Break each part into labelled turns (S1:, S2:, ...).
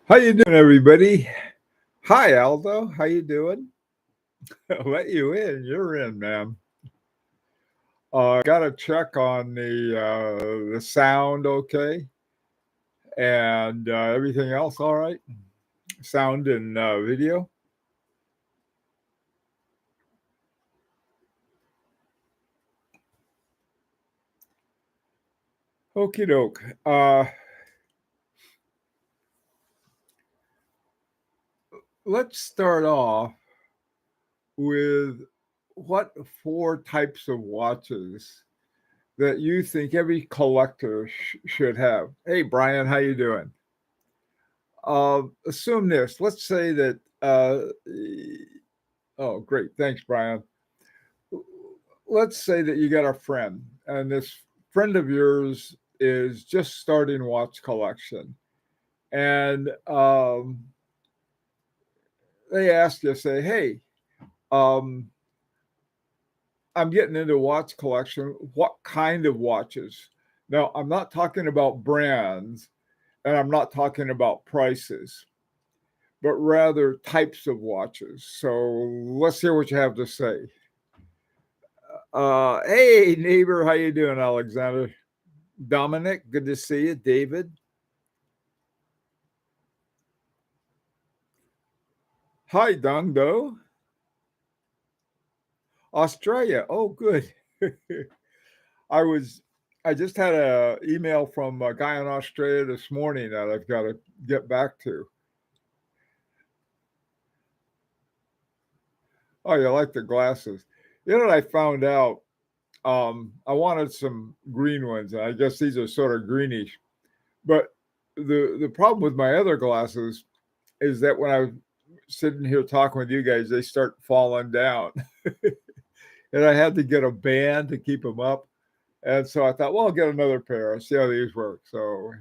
S1: How you doing, everybody? Hi, Aldo. How you doing? I'll let you in. You're in, man. Got to check on the sound, okay, and everything else, all right. Sound and video. Okie doke. Let's start off with what four types of watches that you think every collector should have. Hey, Brian, how you doing? Assume this. Let's say that. Oh, great. Thanks, Brian. Let's say that you got a friend, and this friend of yours is just starting watch collection, and they ask you, say, "Hey, um, I'm getting into watch collection. What kind of watches?" Now, I'm not talking about brands, and I'm not talking about prices, but rather types of watches. So let's hear what you have to say. Hey, neighbor, how you doing, Alexander? Dominic, good to see you. David, hi, Dong Do. Australia. Oh, good. I was. I just had a email from a guy in Australia this morning that I've got to get back to. Oh, you like the glasses? You know what I found out? I wanted some green ones, and I guess these are sort of greenish. But the problem with my other glasses is that when I'm sitting here talking with you guys, they start falling down, and I had to get a band to keep them up. And so I thought, well, I'll get another pair. I'll see how these work. So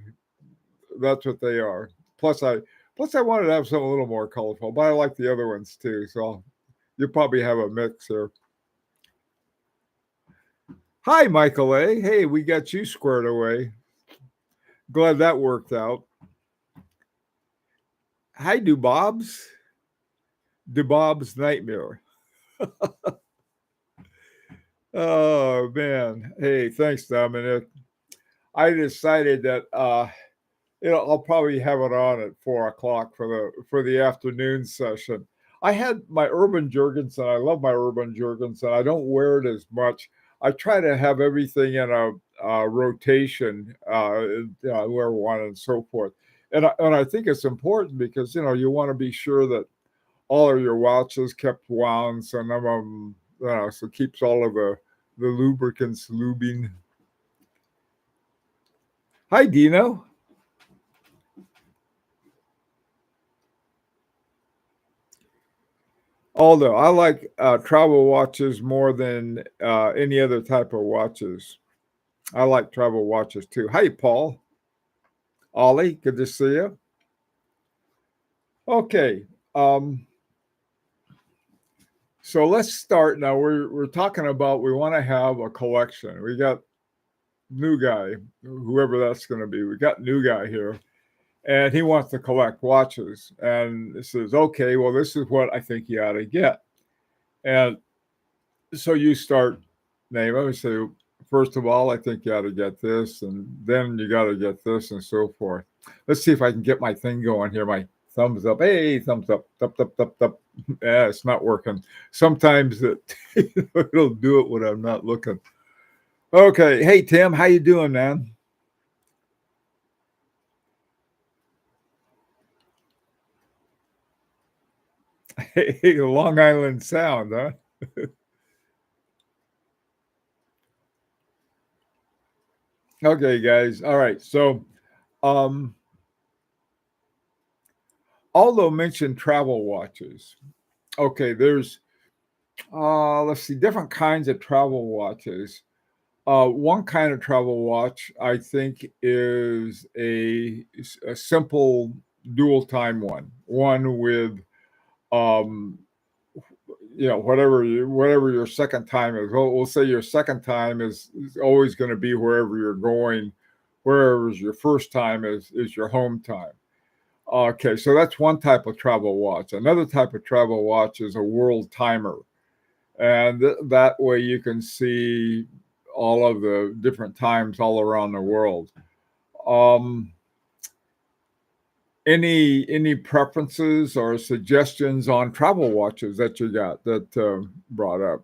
S1: that's what they are. Plus I wanted to have something a little more colorful, but I like the other ones too. So you'll probably have a mix here. Hi, Michael A. Hey, we got you squared away. Glad that worked out. Hi, Dubob's. Dubob's Nightmare. Oh man. Hey, thanks, Dominic. I decided that I'll probably have it on at 4 o'clock for the afternoon session. I had my Urban Jurgensen. I love my Urban Jurgensen. I don't wear it as much. I try to have everything in a rotation, wear one and so forth. And I think it's important because you want to be sure that all of your watches kept wound, so none of them, so keeps all of the lubricants lubing. Hi, Dino. Although I like travel watches more than any other type of watches. I like travel watches too. Hi, Paul. Ollie, good to see you. Okay. Um, so let's start now. We're talking about we want to have a collection. We got new guy, whoever that's going to be. We got new guy here, and he wants to collect watches. And it says, okay, well, this is what I think you ought to get. And so you start name. I would say, first of all, I think you ought to get this, and then you got to get this, and so forth. Let's see if I can get my thing going here. My thumbs up. Hey, thumbs up. Up, up, up, up. Yeah, it's not working. Sometimes it'll do it when I'm not looking. Okay. Hey, Tim, how you doing, man? Hey, Long Island Sound, huh? Okay, guys. All right. So, um, Aldo mentioned travel watches. Okay, there's let's see, different kinds of travel watches. One kind of travel watch I think is a simple dual time one with um, whatever your second time is. We'll say your second time is always going to be wherever you're going, wherever your first time is your home time. Okay, so that's one type of travel watch. Another type of travel watch is a world timer. And that way you can see all of the different times all around the world. Um, any preferences or suggestions on travel watches that you got that brought up?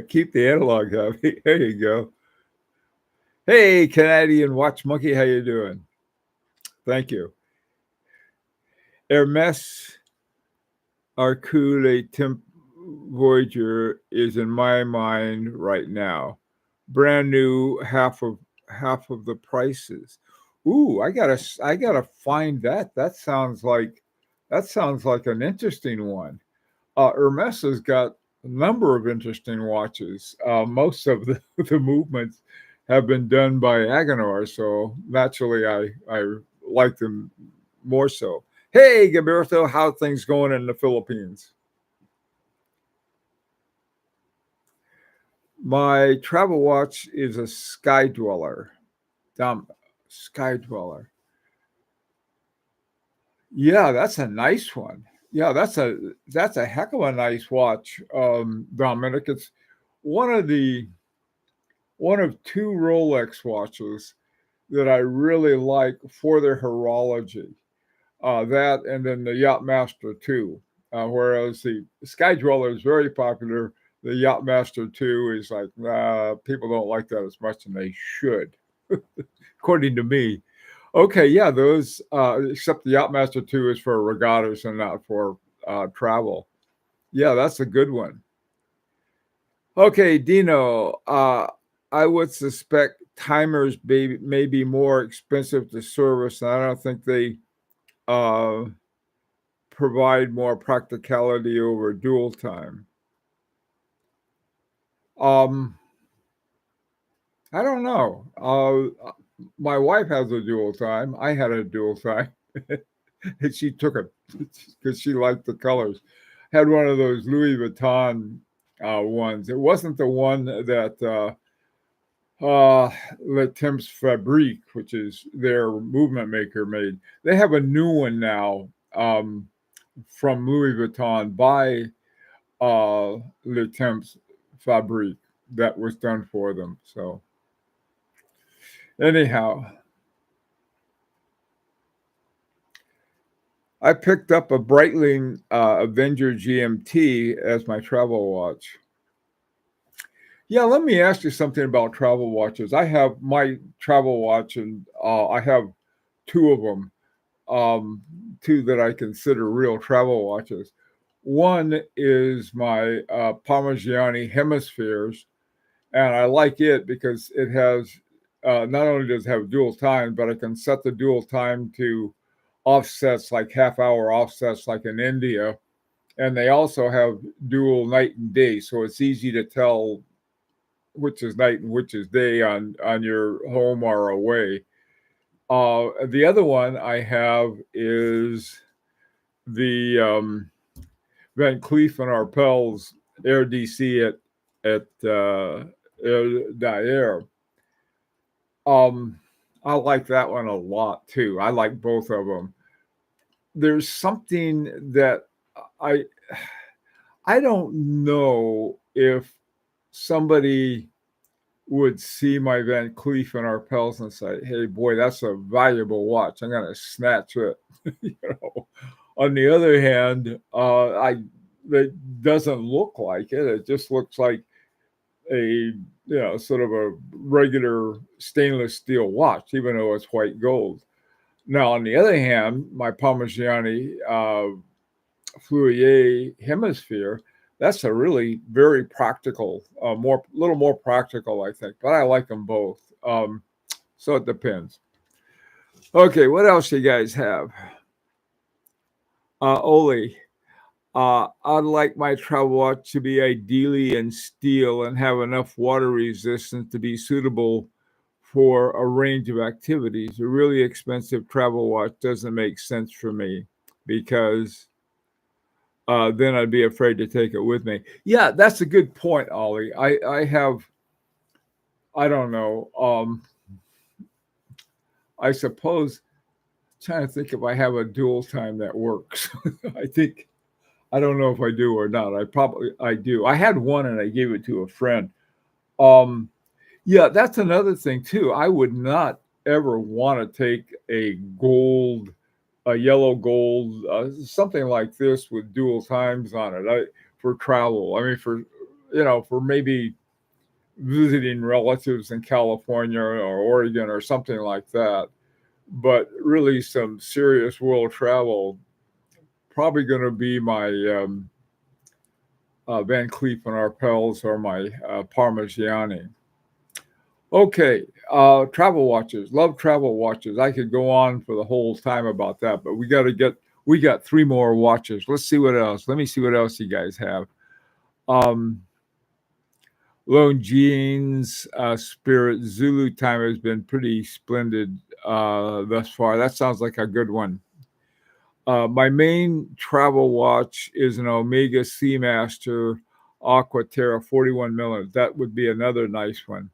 S1: Keep the analog happy. There you go. Hey, Canadian Watch Monkey, how you doing? Thank you. Hermes Arcule Temp Voyager is in my mind right now. Brand new, half of the prices. Ooh, I gotta find that. That sounds like an interesting one. Hermes has got a number of interesting watches. Most of the, the movements have been done by Agenor, so naturally I like them more so. Hey, Gilberto, how things going in the Philippines? My travel watch is a Sky Dweller. Um, Sky Dweller. Yeah, that's a nice one. Yeah, that's a heck of a nice watch, Dominic. It's one of the one of two Rolex watches that I really like for their horology. That and then the Yachtmaster 2. Whereas the Sky Dweller is very popular, the Yachtmaster 2 is like, nah, people don't like that as much, and they should, according to me. Okay, yeah, those, except the Yachtmaster 2 is for regattas and not for travel. Yeah, that's a good one. Okay, Dino, I would suspect timers may be more expensive to service, and I don't think they uh, provide more practicality over dual time. Um, I don't know. My wife has a dual time. I had a dual time, and she took it because she liked the colors. Had one of those Louis Vuitton ones. It wasn't the one that Le Temps Fabrique, which is their movement maker, made. They have a new one now from Louis Vuitton by Le Temps Fabrique that was done for them. So anyhow, I picked up a Breitling Avenger GMT as my travel watch. Yeah, let me ask you something about travel watches. I have my travel watch, and I have two of them, two that I consider real travel watches. One is my Parmigiani Hemispheres, and I like it because it has not only does it have dual time, but I can set the dual time to offsets like half hour offsets like in India, and they also have dual night and day, so it's easy to tell which is night and which is day on your home or away. The other one I have is the Van Cleef and Arpels Air DC at Air Daer. I like that one a lot too. I like both of them. There's something that I I don't know if somebody would see my Van Cleef and Arpels and say, "Hey, boy, that's a valuable watch. I'm gonna snatch it." you know. On the other hand, I it doesn't look like it. It just looks like a sort of a regular stainless steel watch, even though it's white gold. Now, on the other hand, my Parmigiani Fleurier Hemisphere, that's a really very practical, little more practical, I think. But I like them both. So it depends. Okay, what else you guys have? Oli, I'd like my travel watch to be ideally in steel and have enough water resistance to be suitable for a range of activities. A really expensive travel watch doesn't make sense for me because then I'd be afraid to take it with me. Yeah, that's a good point, Ollie. I have I don't know. I suppose trying to think if I have a dual time that works. I think I don't know if I do or not. I do. I had one and I gave it to a friend. Um, yeah, that's another thing too. I would not ever want to take a yellow gold, something like this with dual times on it. For travel. I mean, for maybe visiting relatives in California or Oregon or something like that. But really, some serious world travel, probably going to be my Van Cleef and Arpels or my Parmigiani. Okay, travel watches. Love travel watches. I could go on for the whole time about that, but we got three more watches. Let's see what else. Let me see what else you guys have. Um, Lone Jeans, Spirit, Zulu time has been pretty splendid thus far. That sounds like a good one. My main travel watch is an Omega Seamaster Aquaterra 41 millimeters. That would be another nice one.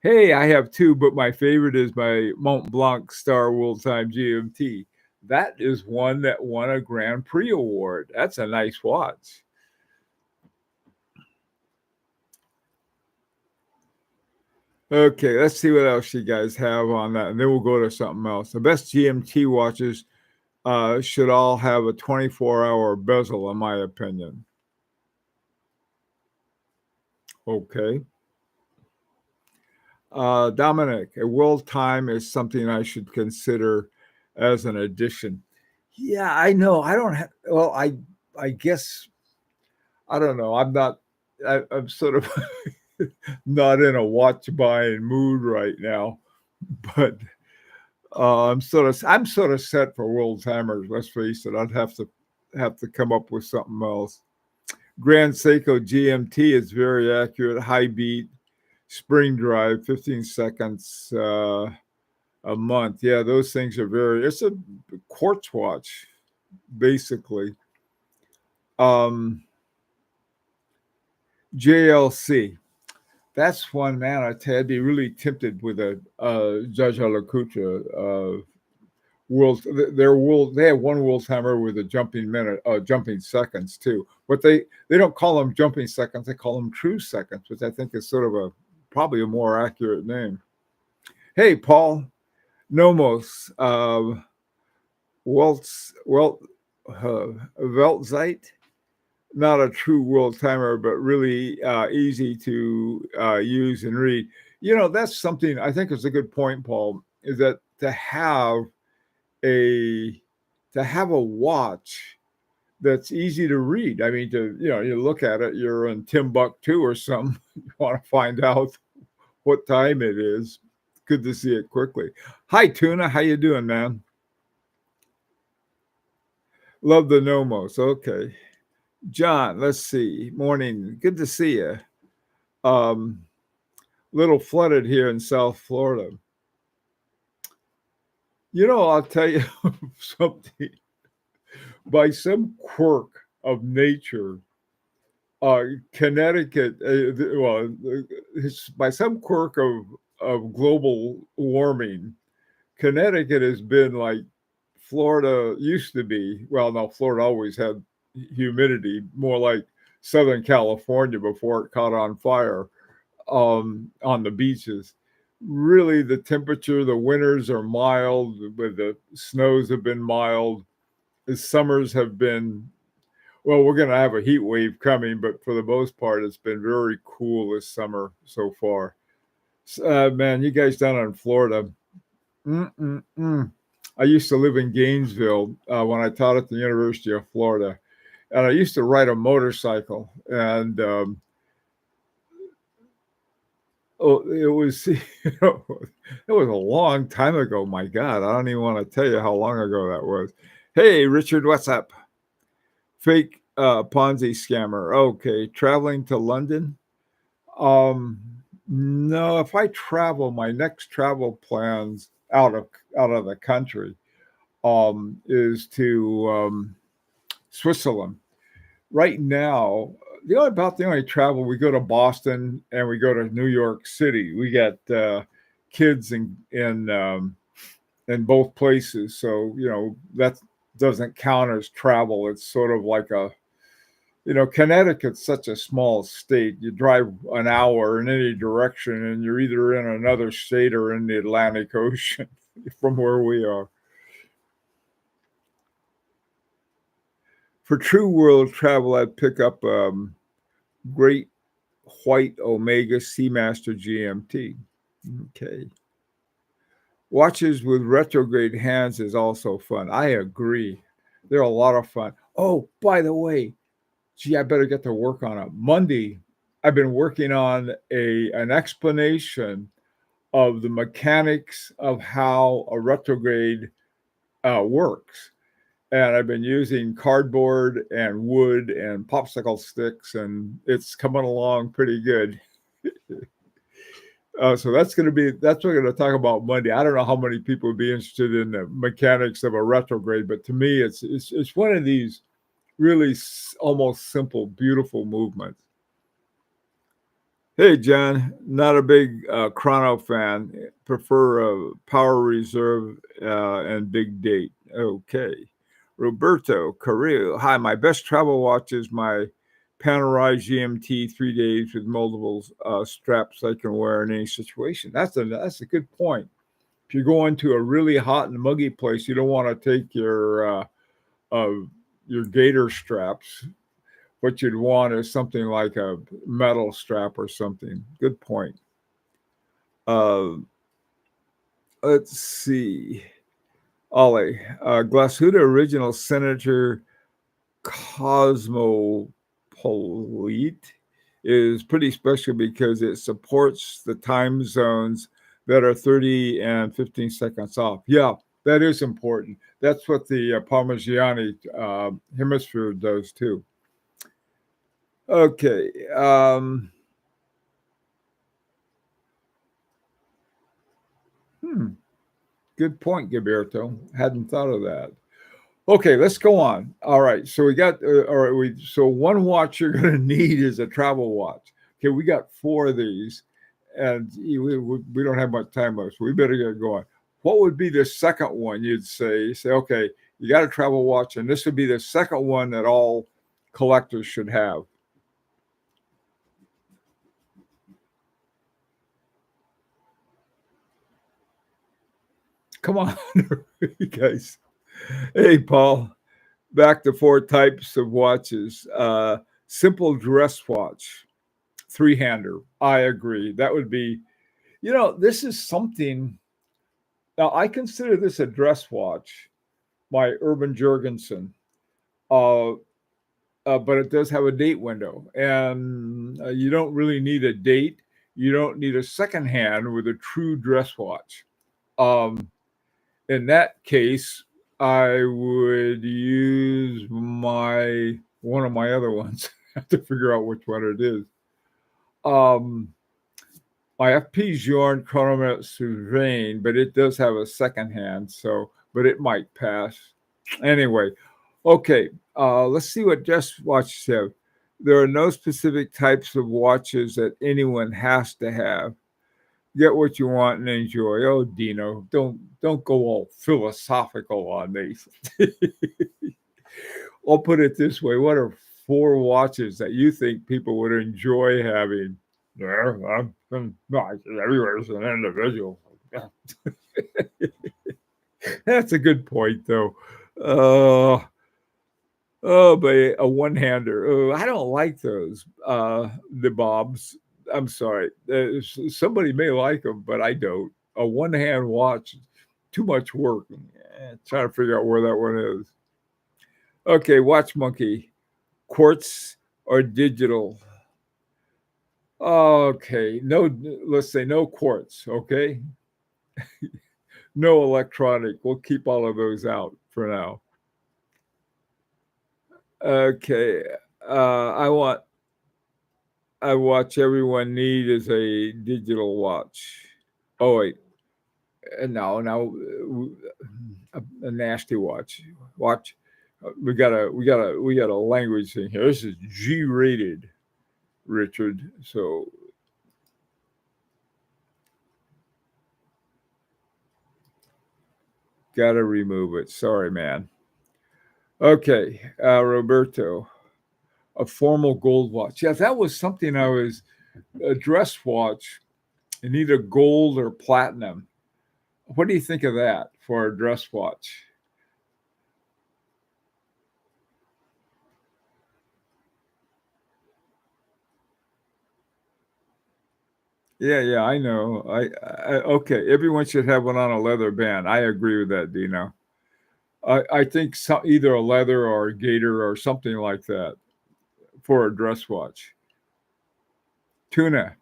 S1: Hey, I have two, but my favorite is my Mont Blanc Star World Time GMT. That is one that won a Grand Prix award. That's a nice watch. Okay, let's see what else you guys have on that, and then we'll go to something else. The best GMT watches should all have a 24-hour bezel, in my opinion. Okay. Dominic, a world time is something I should consider as an addition. Yeah, I know. I don't have. Well, I guess I don't know. I'm sort of not in a watch buying mood right now, but I'm sort of set for world timers. Let's face it. I'd have to come up with something else. Grand Seiko GMT is very accurate, high beat, spring drive, 15 seconds a month. Yeah, those things are it's a quartz watch, basically. Um, JLC. That's one, man. I tell you, I'd be really tempted with a Jaeger-LeCoultre world. They have one world timer with a jumping seconds too. But they don't call them jumping seconds. They call them true seconds, which I think is sort of probably a more accurate name. Hey, Paul Nomos, Weltzite, not a true world timer, but really easy to use and read. That's something I think is a good point, Paul, is that a to have a watch that's easy to read. I mean, you look at it, you're in Timbuktu or something, you want to find out what time it is. Good to see it quickly. Hi, Tuna. How you doing, man? Love the Nomos. Okay. John, let's see. Morning. Good to see you. Um, Little flooded here in South Florida. I'll tell you something. By some quirk of nature, Connecticut, by some quirk of global warming, Connecticut has been like Florida used to be. Well, no, Florida always had humidity, more like Southern California before it caught on fire on the beaches. Really, the temperature, the winters are mild, but the snows have been mild. The summers have been, well, we're going to have a heat wave coming, but for the most part, it's been very cool this summer so far. Man, you guys down in Florida. I used to live in Gainesville when I taught at the University of Florida, and I used to ride a motorcycle. And it was it was a long time ago. My God, I don't even want to tell you how long ago that was. Hey, Richard, what's up? Fake Ponzi scammer. Okay, traveling to London. Um, no, if I travel, my next travel plans out of the country is to Switzerland. Right now, the only travel we go to Boston and we go to New York City. We got kids in both places, so that doesn't count as travel. It's sort of like Connecticut's such a small state. You drive an hour in any direction, and you're either in another state or in the Atlantic Ocean from where we are. For true world travel, I'd pick up Great White Omega Seamaster GMT. Okay. Watches with retrograde hands is also fun. I agree. They're a lot of fun. Oh, by the way, gee, I better get to work on it. Monday, I've been working on an explanation of the mechanics of how a retrograde works. And I've been using cardboard and wood and popsicle sticks, and it's coming along pretty good. So that's what we're going to talk about Monday. I don't know how many people would be interested in the mechanics of a retrograde, but to me, it's one of these really almost simple, beautiful movements. Hey, John, not a big chrono fan. Prefer Power Reserve and Big Date. Okay. Roberto Carrillo. Hi, my best travel watch is my Panerai GMT 3 days with multiple straps I can wear in any situation. That's a good point. If you're going to a really hot and muggy place, you don't want to take your gator straps. What you'd want is something like a metal strap or something. Good point. Let's see. Ollie, Glasuda Original Senator Cosmopolite is pretty special because it supports the time zones that are 30 and 15 seconds off. Yeah, that is important. That's what the Parmigiani hemisphere does too. Okay. Good point, Gilberto. Hadn't thought of that. Okay, let's go on. All right, so we got so one watch you're going to need is a travel watch. Okay, we got 4 of these, and we don't have much time left, so we better get going. What would be the second one you'd say? Say, okay, you got a travel watch, and this would be the second one that all collectors should have. Come on, you guys. Hey, Paul. Back to 4 types of watches. Simple dress watch, 3-hander. I agree. That would be, this is something. Now, I consider this a dress watch, my Urban Jurgensen, but it does have a date window. And you don't really need a date. You don't need a second hand with a true dress watch. In that case, I would use one of my other ones. I have to figure out which one it is. My FP Journe Chronometer Souverain, but it does have a second hand, but it might pass. Anyway, okay, let's see what dress watches have. There are no specific types of watches that anyone has to have. Get what you want and enjoy. Oh, Dino, don't go all philosophical on me. I'll put it this way: what are 4 watches that you think people would enjoy having? I'm everywhere as an individual. That's a good point, though. But a one-hander. Oh, I don't like those. The Bobs. I'm sorry. Somebody may like them, but I don't. A one-hand watch, too much work. Trying to figure out where that one is. Okay, Watch Monkey. Quartz or digital? Okay, let's say no quartz, okay? No electronic. We'll keep all of those out for now. Okay, I watch everyone need is a digital watch. Oh wait, no, a nasty watch. We got a language thing here. This is G-rated, Richard. So gotta remove it. Sorry, man. Okay, Roberto, a formal gold watch. Yeah, that was something I was a dress watch in either gold or platinum. What do you think of that for a dress watch? Yeah, yeah, I know. Okay. Everyone should have one on a leather band. I agree with that, Dino. I think either a leather or a gator or something like that for a dress watch. Tuna,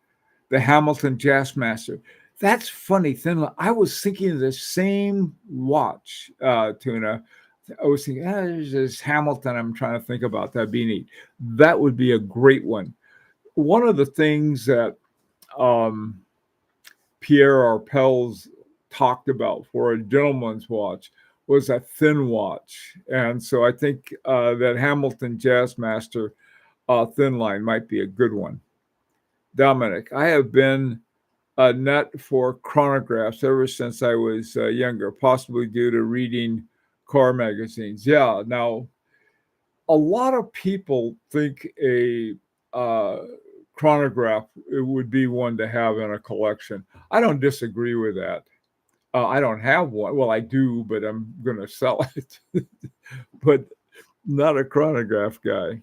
S1: the Hamilton Jazzmaster. That's funny. I was thinking of the same watch, Tuna. I was thinking, there's this Hamilton. I'm trying to think about that. Be neat. That would be a great one. One of the things that um, Pierre Arpels talked about for a gentleman's watch was a thin watch. And so I think that Hamilton Jazzmaster thin line might be a good one. Dominic, I have been a nut for chronographs ever since I was younger, possibly due to reading car magazines. Yeah, now a lot of people think a uh, chronograph it would be one to have in a collection. I don't disagree with that. I don't have one. Well, I do, but I'm going to sell it. But not a chronograph guy.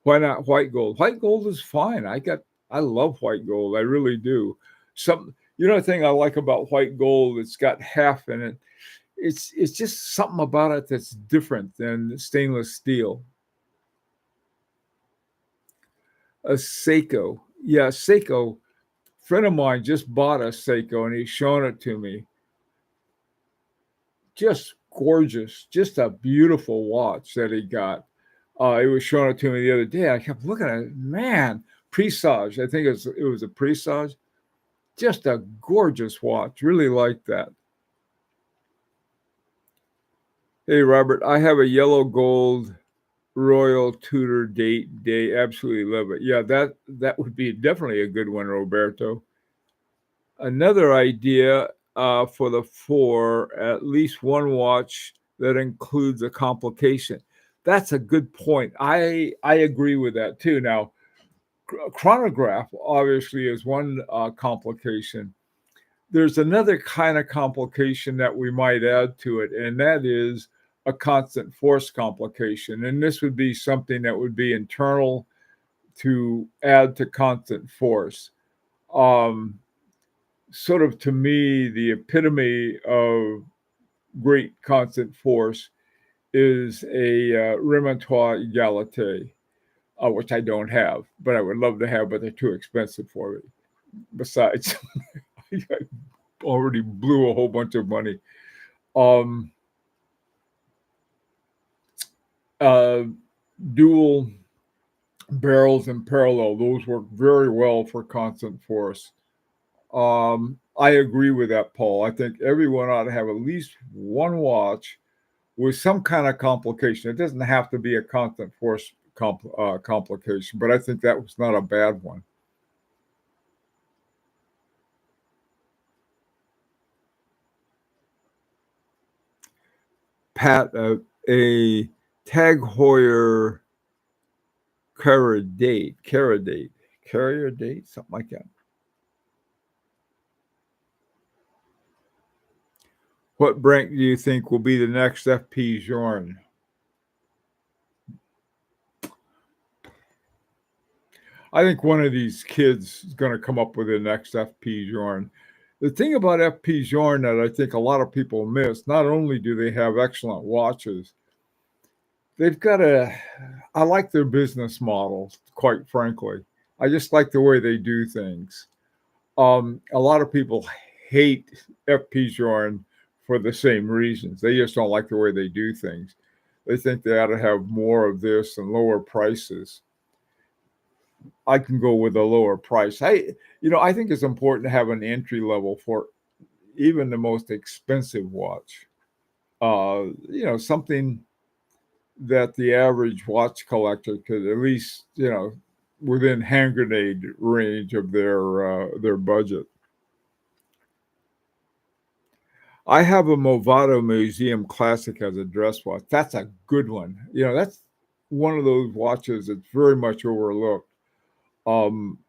S1: Why not white gold? White gold is fine. I love white gold. I really do. The thing I like about white gold, it's got half in it. It's just something about it that's different than stainless steel. A Seiko. Yeah, Seiko. Friend of mine just bought a Seiko and he's shown it to me. Just gorgeous, just a beautiful watch that he got. He was showing it to me the other day. I kept looking at it. Man, Presage. I think it was a Presage. Just a gorgeous watch. Really like that. Hey, Robert, I have a yellow gold Royal Tudor date day. Absolutely love it. Yeah, that would be definitely a good one, Roberto. Another idea for the four, at least one watch that includes a complication. That's a good point. I agree with that too. Now, chronograph obviously is one complication. There's another kind of complication that we might add to it, and that is a constant force complication. And this would be something that would be internal to add to constant force. Um, Sort of to me, the epitome of great constant force is a Remontois Egalite, which I don't have, but I would love to have, but they're too expensive for me. Besides, I already blew a whole bunch of money. Um, uh, Dual barrels in parallel, those work very well for constant force. I agree with that, Paul. I think everyone ought to have at least one watch with some kind of complication. It doesn't have to be a constant force complication, but I think that was not a bad one. Pat, a Tag Heuer carrier date, something like that. What brand do you think will be the next FP Journe? I think one of these kids is going to come up with the next FP Journe. The thing about FP Journe that I think a lot of people miss, not only do they have excellent watches, they've got I like their business model, quite frankly. I just like the way they do things. A lot of people hate FP Journe for the same reasons. They just don't like the way they do things. They think they ought to have more of this and lower prices. I can go with a lower price. I think it's important to have an entry level for even the most expensive watch. Something that the average watch collector could at least, within hand grenade range of their budget. I have a Movado Museum Classic as a dress watch. That's a good one. That's one of those watches that's very much overlooked. Um,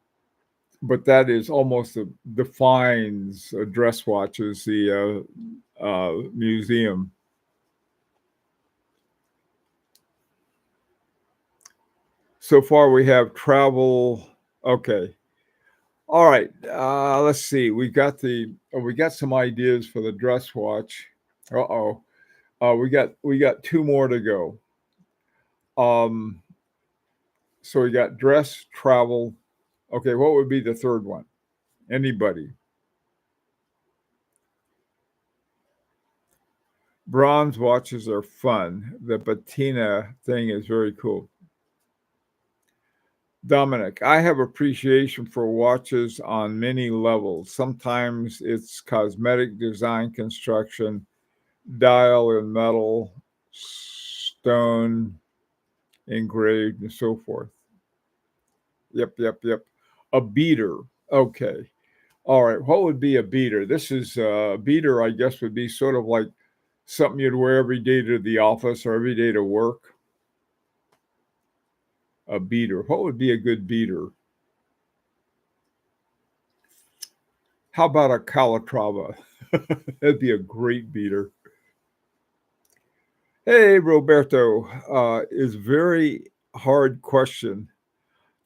S1: but that is almost defines a dress watch as the museum. So far, we have travel. Okay. All right. Let's see. We got some ideas for the dress watch. Uh-oh. We got two more to go. So we got dress, travel. Okay, what would be the third one? Anybody? Bronze watches are fun. The patina thing is very cool. Dominic, I have appreciation for watches on many levels. Sometimes it's cosmetic design, construction, dial in metal, stone, engraved, and so forth. Yep. A beater. Okay. All right. What would be a beater? This is a beater, I guess, would be sort of like something you'd wear every day to the office or every day to work. A beater. What would be a good beater? How about a Calatrava? That'd be a great beater. Hey, Roberto, is very hard question.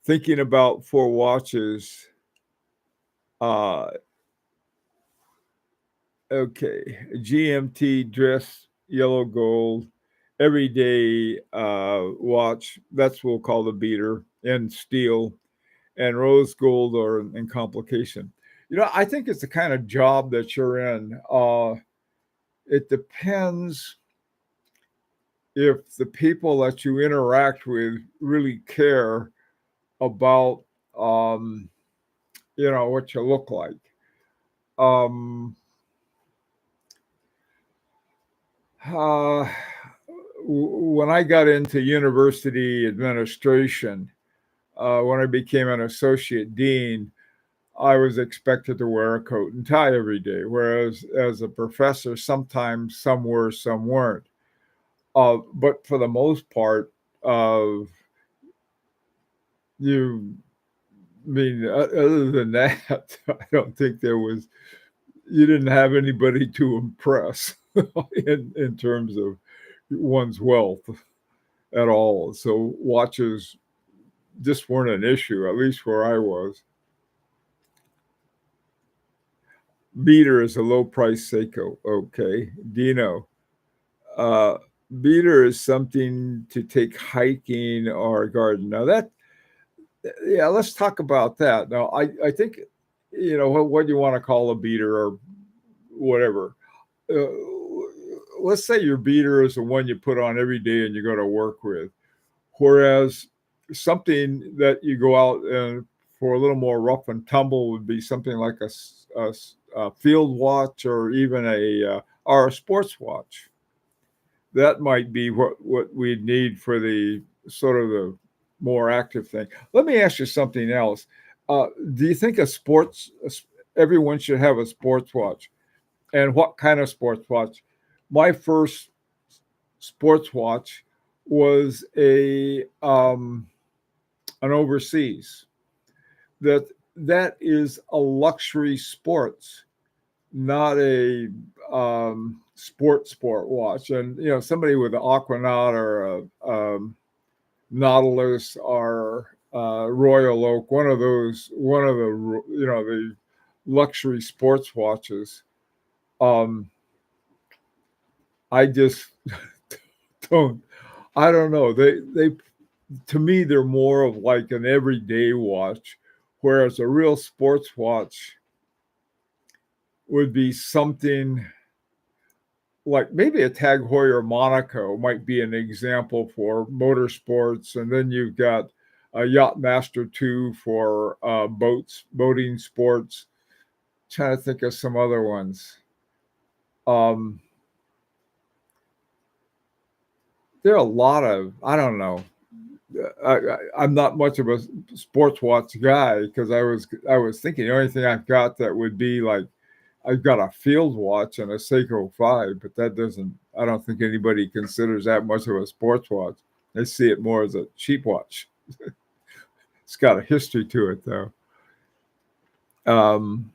S1: Thinking about for watches. Uh, okay, GMT dress, yellow gold, everyday watch. That's what we'll call the beater, and steel, and rose gold or in complication. I think it's the kind of job that you're in. It depends if the people that you interact with really care about what you look like. Um, uh, when I got into university administration, when I became an associate dean, I was expected to wear a coat and tie every day, whereas as a professor, sometimes some were, some weren't. But for the most part, you other than that, I don't think you didn't have anybody to impress in terms of one's wealth at all. So watches just weren't an issue, at least where I was. Beater is a low price Seiko. Okay. Dino. Uh, Beater is something to take hiking or garden. Now yeah, let's talk about that. Now, I think, what you want to call a beater or whatever. Uh, let's say your beater is the one you put on every day and you go to work with. Whereas something that you go out and for a little more rough and tumble would be something like a field watch or even or a sports watch. That might be what we'd need for the sort of the more active thing. Let me ask you something else. Do you think everyone should have a sports watch? And what kind of sports watch? My first sports watch was an overseas. That is a luxury sports, not a sport watch. And somebody with an Aquanaut or a Nautilus or Royal Oak, one of the the luxury sports watches. I just don't. I don't know. They to me they're more of like an everyday watch, whereas a real sports watch would be something like maybe a Tag Heuer Monaco might be an example for motorsports, and then you've got a Yachtmaster 2 for boating sports. Trying to think of some other ones. Um, there are a lot of, I don't know. I'm not much of a sports watch guy because I was thinking the only thing I've got that would be like I've got a field watch and a Seiko 5, but that doesn't. I don't think anybody considers that much of a sports watch. They see it more as a cheap watch. It's got a history to it though. Um,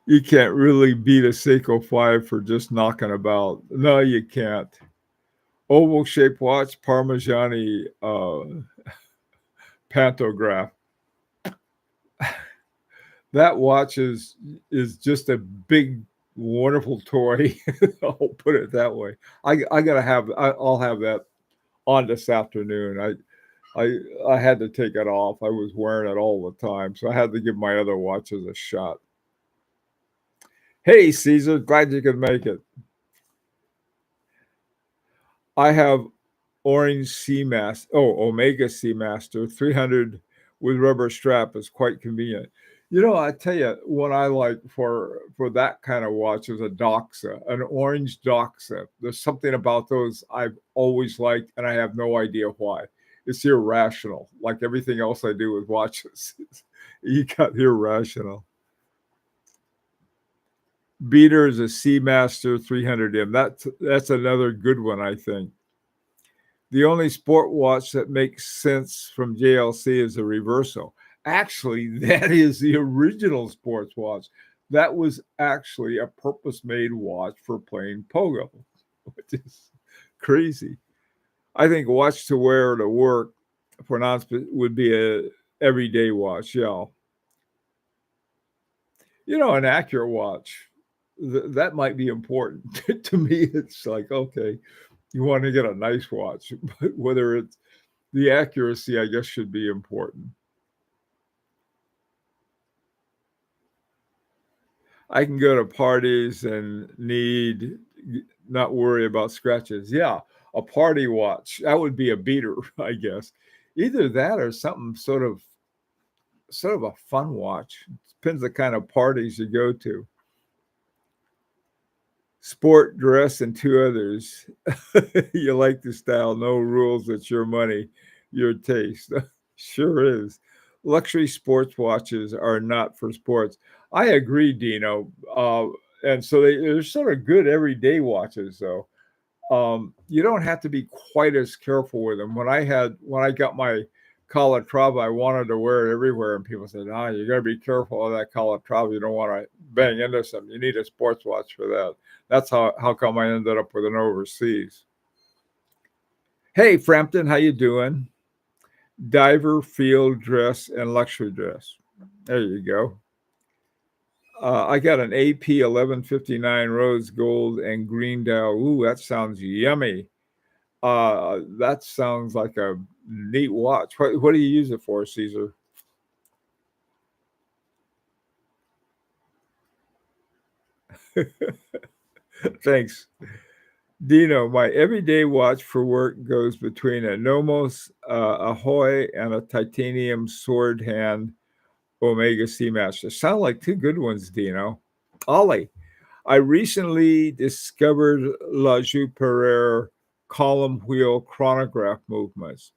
S1: you can't really beat a Seiko 5 for just knocking about. No, you can't. Oval shaped watch, Parmigiani pantograph. That watch is just a big, wonderful toy. I'll put it that way. I gotta have. I'll have that on this afternoon. I had to take it off. I was wearing it all the time, so I had to give my other watches a shot. Hey, Caesar, glad you could make it. I have Orange Seamaster. Oh, Omega Seamaster 300 with rubber strap is quite convenient. You know, I tell you, what I like for that kind of watch is a Doxa, an orange Doxa. There's something about those I've always liked, and I have no idea why. It's irrational, like everything else I do with watches. You got irrational. Beater is a Seamaster 300M. That's another good one, I think. The only sport watch that makes sense from JLC is a Reverso. Actually, that is the original sports watch. That was actually a purpose-made watch for playing pogo, which is crazy. I think watch to wear to work for non would be a everyday watch. Yeah, an accurate watch that might be important to me. It's like, okay, you want to get a nice watch, but whether it's the accuracy, I guess, should be important. I can go to parties and not worry about scratches. Yeah, a party watch that would be a beater, I guess. Either that or something sort of a fun watch. Depends the kind of parties you go to. Sport, dress, and two others. You like the style, no rules. It's your money, your taste. Sure is. Luxury sports watches are not for sports. I agree, Dino. And so they're sort of good everyday watches, though. You don't have to be quite as careful with them. When I got my Calatrava, I wanted to wear it everywhere, and people said, "Ah, you got to be careful of that Calatrava. You don't want to bang into something. You need a sports watch for that." That's how come I ended up with an overseas. Hey, Frampton, how you doing? Diver, field dress, and luxury dress. There you go. I got an AP 1159 rose gold and green dial. Ooh, that sounds yummy. That sounds like a neat watch. What do you use it for, Caesar? Thanks. Dino, my everyday watch for work goes between a Nomos Ahoy and a titanium sword hand Omega Seamaster. Sound like two good ones, Dino. Ollie, I recently discovered La Joux column wheel chronograph movements.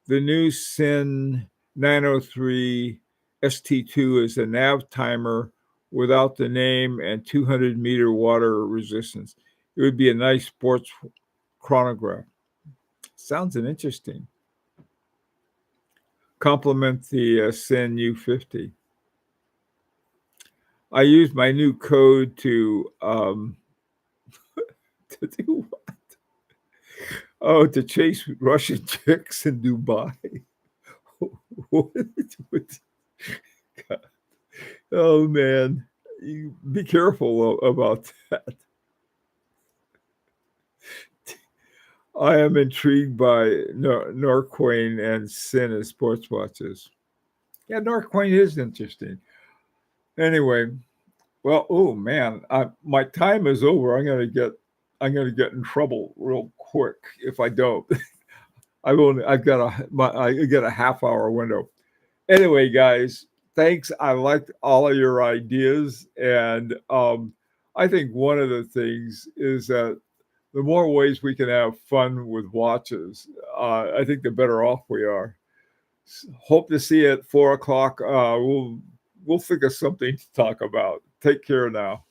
S1: The new SIN 903 ST2 is a nav timer without the name and 200-meter water resistance. It would be a nice sports chronograph. Sounds an interesting. Complement the SIN U50. I used my new code to to do what? Oh, to chase Russian chicks in Dubai. Oh man, you be careful about that. I am intrigued by Norquain and Sin as sports watches. Yeah, Norquain is interesting. Anyway, well, oh man, my time is over. I'm gonna get in trouble real quick if I don't. I got a half hour window. Anyway, guys, thanks. I liked all of your ideas, and I think one of the things is that the more ways we can have fun with watches, I think the better off we are. Hope to see you at 4 o'clock. We'll think of something to talk about. Take care now.